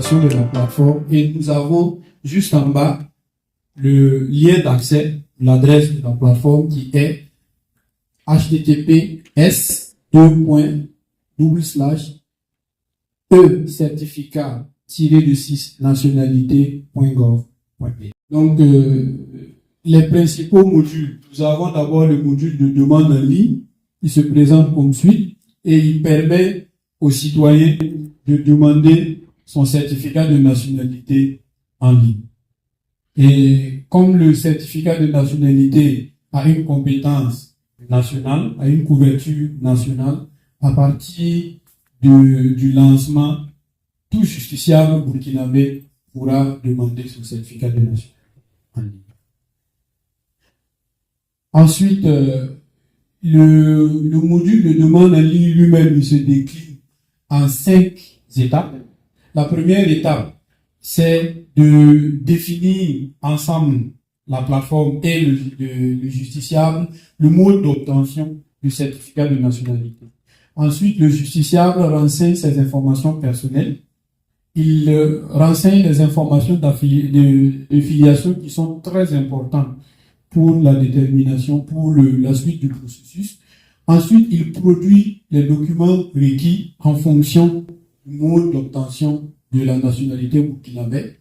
section de la plateforme et nous avons juste en bas le lien d'accès, l'adresse de la plateforme qui est https://e-certificat-nationalité.gov.p. Donc, les principaux modules. Nous avons d'abord le module de demande en ligne qui se présente comme suit et il permet aux citoyens de demander son certificat de nationalité en ligne. Et comme le certificat de nationalité a une compétence nationale, a une couverture nationale, à partir du lancement, tout justiciable burkinabé pourra demander son certificat de nationalité en ligne. Ensuite, le module de demande en ligne lui-même il se décline en 5 étapes. La première étape, c'est de définir ensemble la plateforme et le justiciable, le mode d'obtention du certificat de nationalité. Ensuite, le justiciable renseigne ses informations personnelles. Il renseigne les informations de filiation qui sont très importantes pour la détermination, pour la suite du processus. Ensuite, il produit les documents requis en fonction du mode d'obtention de la nationalité burkinabé.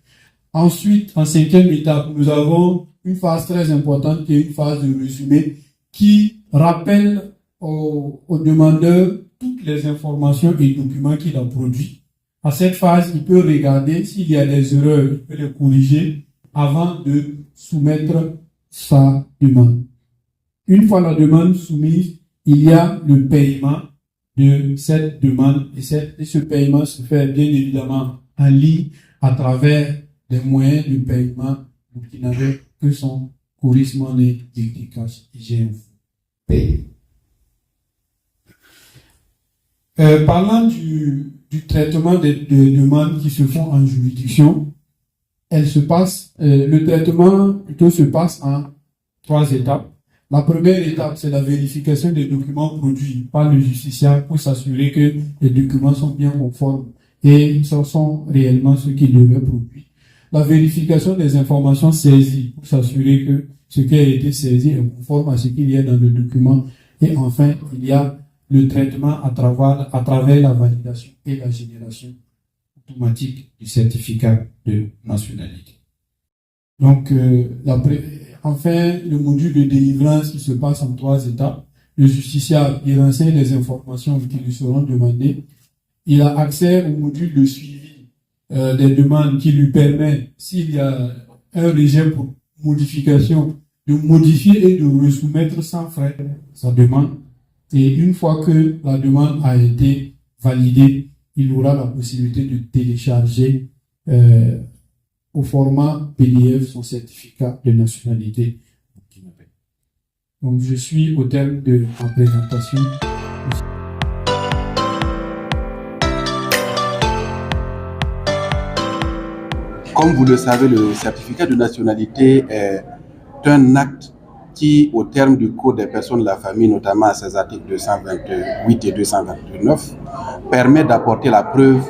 Ensuite, en 5e étape, nous avons une phase très importante qui est une phase de résumé qui rappelle au demandeur toutes les informations et documents qu'il a produits. À cette phase, il peut regarder s'il y a des erreurs, il peut les corriger avant de soumettre sa demande. Une fois la demande soumise, il y a le paiement de cette demande et ce paiement se fait bien évidemment en ligne à travers des moyens de paiement burkinabé que sont Coris Money, Cash et GF Pay. Parlant du traitement des demandes qui se font en juridiction, le traitement plutôt se passe en 3 étapes. La première étape, c'est la vérification des documents produits par le justiciable pour s'assurer que les documents sont bien conformes et sont réellement ceux qu'il devait produire. La vérification des informations saisies pour s'assurer que ce qui a été saisi est conforme à ce qu'il y a dans le document. Et enfin, il y a le traitement à travers la validation et la génération automatique du certificat de nationalité. Donc, enfin, le module de délivrance qui se passe en 3 étapes. Le justiciable, il renseigne les informations qui lui seront demandées. Il a accès au module de suivi des demandes qui lui permet, s'il y a un régime pour modification, de modifier et de resoumettre sans frais sa demande. Et une fois que la demande a été validée, il aura la possibilité de télécharger au format PDF son certificat de nationalité. Donc, je suis au terme de ma présentation. Comme vous le savez, le certificat de nationalité est un acte qui, au terme du Code des personnes de la famille, notamment à ses articles 228 et 229, permet d'apporter la preuve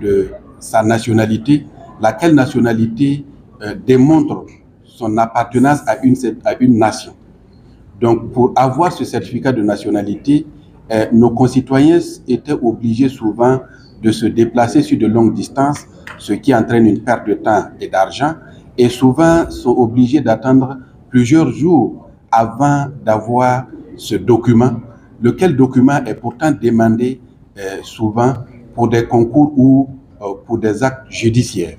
de sa nationalité, laquelle nationalité démontre son appartenance à une nation. Donc, pour avoir ce certificat de nationalité, nos concitoyens étaient obligés souvent de se déplacer sur de longues distances, ce qui entraîne une perte de temps et d'argent, et souvent sont obligés d'attendre plusieurs jours avant d'avoir ce document, lequel document est pourtant demandé souvent pour des concours ou pour des actes judiciaires.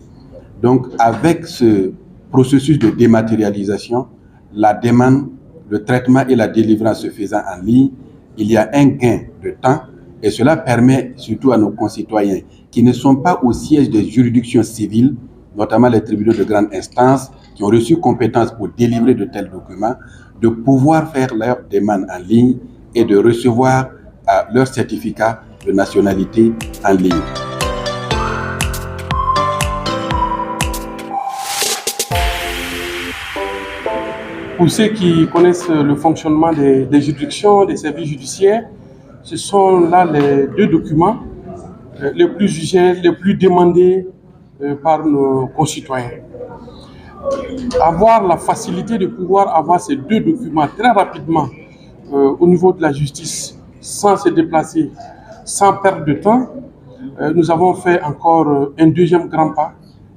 Donc, avec ce processus de dématérialisation, la demande, le traitement et la délivrance se faisant en ligne, il y a un gain de temps et cela permet surtout à nos concitoyens qui ne sont pas au siège des juridictions civiles, notamment les tribunaux de grande instance, qui ont reçu compétence pour délivrer de tels documents, de pouvoir faire leur demande en ligne et de recevoir leur certificat de nationalité en ligne. Pour ceux qui connaissent le fonctionnement des juridictions, des services judiciaires, ce sont là les 2 documents les plus usuels, les plus demandés par nos concitoyens. Avoir la facilité de pouvoir avoir ces deux documents très rapidement au niveau de la justice, sans se déplacer, sans perdre de temps, nous avons fait encore un deuxième grand pas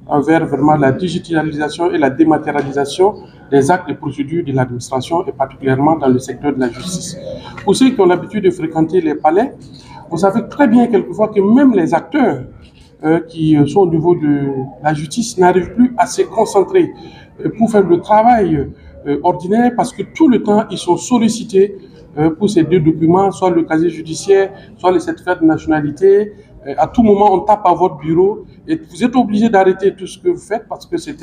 envers vraiment la digitalisation et la dématérialisation des actes et procédures de l'administration et particulièrement dans le secteur de la justice. Pour ceux qui ont l'habitude de fréquenter les palais, vous savez très bien quelquefois que même les acteurs qui sont au niveau de la justice n'arrivent plus à se concentrer pour faire le travail ordinaire parce que tout le temps ils sont sollicités pour ces deux documents, soit le casier judiciaire, soit le certificat de nationalité. À tout moment, on tape à votre bureau et vous êtes obligé d'arrêter tout ce que vous faites parce que c'est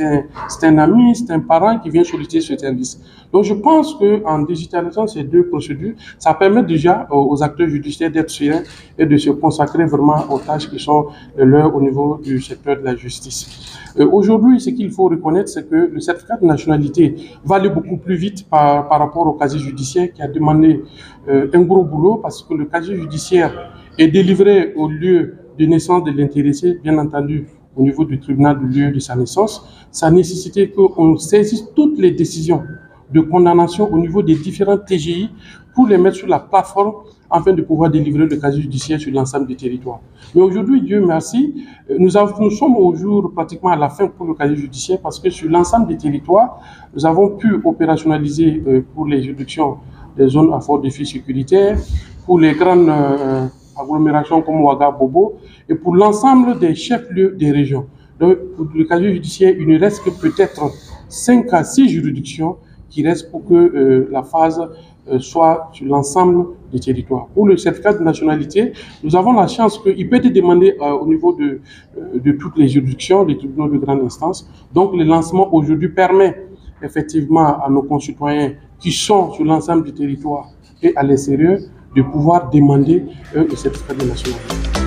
un ami, c'est un parent qui vient solliciter ce service. Donc je pense qu'en digitalisant ces deux procédures, ça permet déjà aux acteurs judiciaires d'être sereins et de se consacrer vraiment aux tâches qui sont leurs au niveau du secteur de la justice. Aujourd'hui, ce qu'il faut reconnaître, c'est que le certificat de nationalité va aller beaucoup plus vite par rapport au casier judiciaire qui a demandé un gros boulot parce que le casier judiciaire est délivré au lieu de naissance de l'intéressé, bien entendu au niveau du tribunal du lieu de sa naissance. Ça a nécessité qu'on saisisse toutes les décisions de condamnation au niveau des différents TGI pour les mettre sur la plateforme afin de pouvoir délivrer le casier judiciaire sur l'ensemble du territoire. Mais aujourd'hui, Dieu merci, nous sommes au jour pratiquement à la fin pour le casier judiciaire parce que sur l'ensemble du territoire, nous avons pu opérationnaliser pour les juridictions des zones à fort défi sécuritaire, pour les grandes agglomérations comme Ouaga, Bobo, et pour l'ensemble des chefs-lieux des régions. Donc, pour le casier judiciaire, il ne reste que peut-être 5 à 6 juridictions qui restent pour que la phase soit sur l'ensemble des territoires. Pour le certificat de nationalité, nous avons la chance qu'il peut être demandé au niveau de toutes les juridictions, les tribunaux de grande instance. Donc, le lancement aujourd'hui permet effectivement à nos concitoyens qui sont sur l'ensemble du territoire et à l'extérieur de pouvoir demander le certificat de nationalité.